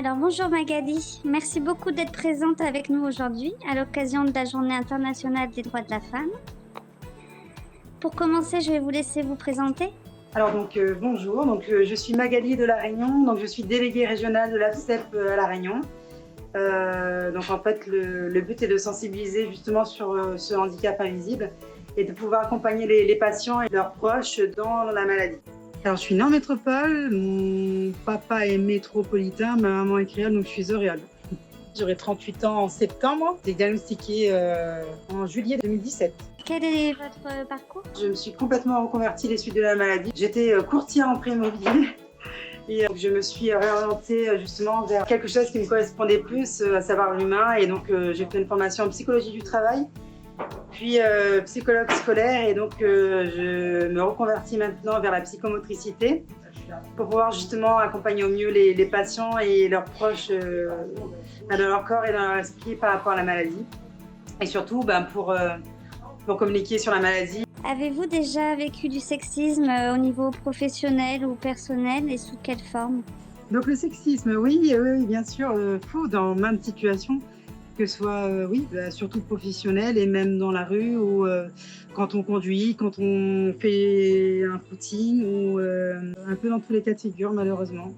Alors bonjour Magali, merci beaucoup d'être présente avec nous aujourd'hui à l'occasion de la Journée internationale des droits de la femme. Pour commencer, je vais vous laisser vous présenter. Alors bonjour, je suis Magali de La Réunion, donc je suis déléguée régionale de l'AFCEP à La Réunion. Donc en fait le but est de sensibiliser justement sur ce handicap invisible et de pouvoir accompagner les patients et leurs proches dans la maladie. Alors je suis née en métropole, mon papa est métropolitain, ma maman est créole, donc je suis oréole. J'aurai 38 ans en septembre, j'ai diagnostiqué en juillet 2017. Quel est votre parcours? Je me suis complètement reconvertie les suites de la maladie. J'étais courtière en prêt immobilier et je me suis réorientée justement vers quelque chose qui me correspondait plus, à savoir l'humain. Et donc j'ai fait une formation en psychologie du travail, puis psychologue scolaire, et donc je me reconvertis maintenant vers la psychomotricité pour pouvoir justement accompagner au mieux les patients et leurs proches dans leur corps et dans leur esprit par rapport à la maladie. Et surtout pour communiquer sur la maladie. Avez-vous déjà vécu du sexisme au niveau professionnel ou personnel et sous quelle forme? Donc le sexisme, oui, bien sûr, dans maintes situations, que ce soit surtout professionnel et même dans la rue ou quand on conduit, quand on fait un footing ou un peu dans tous les cas de figure malheureusement.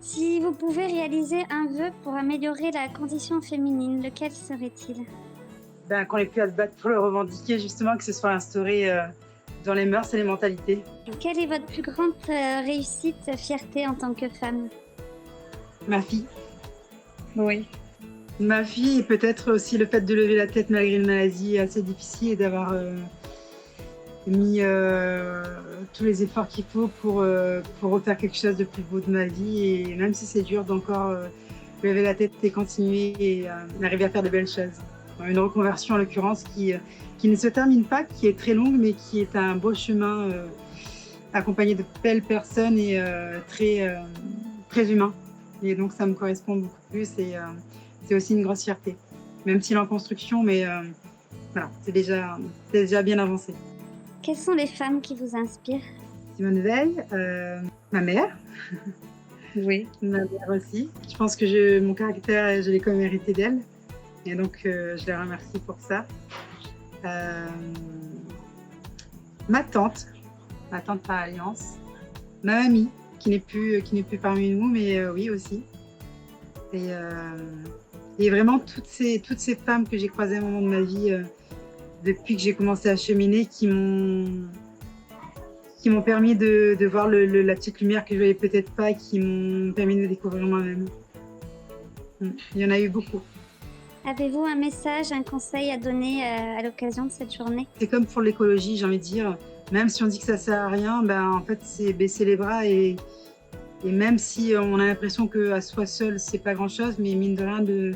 Si vous pouvez réaliser un vœu pour améliorer la condition féminine, lequel serait-il? Qu'on ait pu à se battre pour le revendiquer, justement, que ce soit instauré dans les mœurs et les mentalités. Quelle est votre plus grande réussite, fierté en tant que femme? Ma fille. Oui. Ma fille, et peut-être aussi le fait de lever la tête malgré une maladie assez difficile et d'avoir mis tous les efforts qu'il faut pour refaire quelque chose de plus beau de ma vie. Et même si c'est dur d'encore lever la tête et continuer et arriver à faire de belles choses. Une reconversion en l'occurrence qui ne se termine pas, qui est très longue, mais qui est un beau chemin accompagné de belles personnes et très humain. Et donc ça me correspond beaucoup plus et c'est aussi une grosse fierté. Même s'il est en construction, mais voilà, c'est déjà bien avancé. Quelles sont les femmes qui vous inspirent? Simone Veil, ma mère. Oui. Ma mère aussi. Je pense que mon caractère, je l'ai quand même hérité d'elle. Et donc, je les remercie pour ça. Ma tante par alliance. Ma mamie, qui n'est plus parmi nous, mais oui aussi. Et vraiment toutes ces femmes que j'ai croisées à un moment de ma vie, depuis que j'ai commencé à cheminer, qui m'ont permis de voir la petite lumière que je voyais peut-être pas, qui m'ont permis de me découvrir moi-même. Il y en a eu beaucoup. Avez-vous un message, un conseil à donner à l'occasion de cette journée? C'est comme pour l'écologie, j'ai envie de dire, même si on dit que ça sert à rien, en fait c'est baisser les bras et même si on a l'impression qu'à soi seul c'est pas grand-chose, mais mine de rien de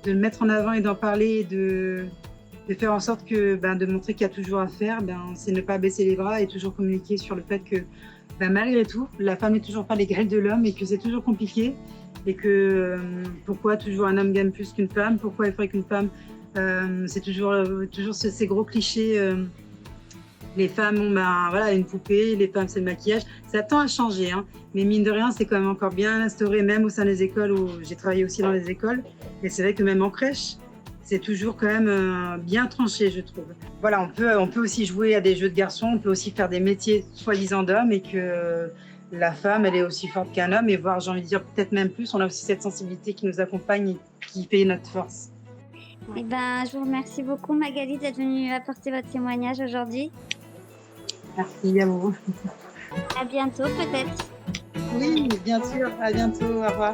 le mettre en avant et d'en parler et de faire en sorte que de montrer qu'il y a toujours à faire, c'est ne pas baisser les bras et toujours communiquer sur le fait que malgré tout, la femme n'est toujours pas l'égale de l'homme et que c'est toujours compliqué. Et que pourquoi toujours un homme gagne plus qu'une femme, pourquoi il faudrait qu'une femme, c'est toujours ces gros clichés, les femmes ont une poupée, les femmes c'est le maquillage, ça tend à changer, hein, mais mine de rien c'est quand même encore bien instauré, même au sein des écoles où j'ai travaillé aussi dans les écoles, et c'est vrai que même en crèche, c'est toujours quand même bien tranché, je trouve. Voilà, on peut aussi jouer à des jeux de garçons, on peut aussi faire des métiers soi-disant d'hommes et que la femme, elle est aussi forte qu'un homme, et voire, j'ai envie de dire, peut-être même plus. On a aussi cette sensibilité qui nous accompagne et qui fait notre force. Je vous remercie beaucoup, Magali, d'être venue apporter votre témoignage aujourd'hui. Merci à vous. À bientôt, peut-être. Oui, bien sûr. À bientôt. Au revoir.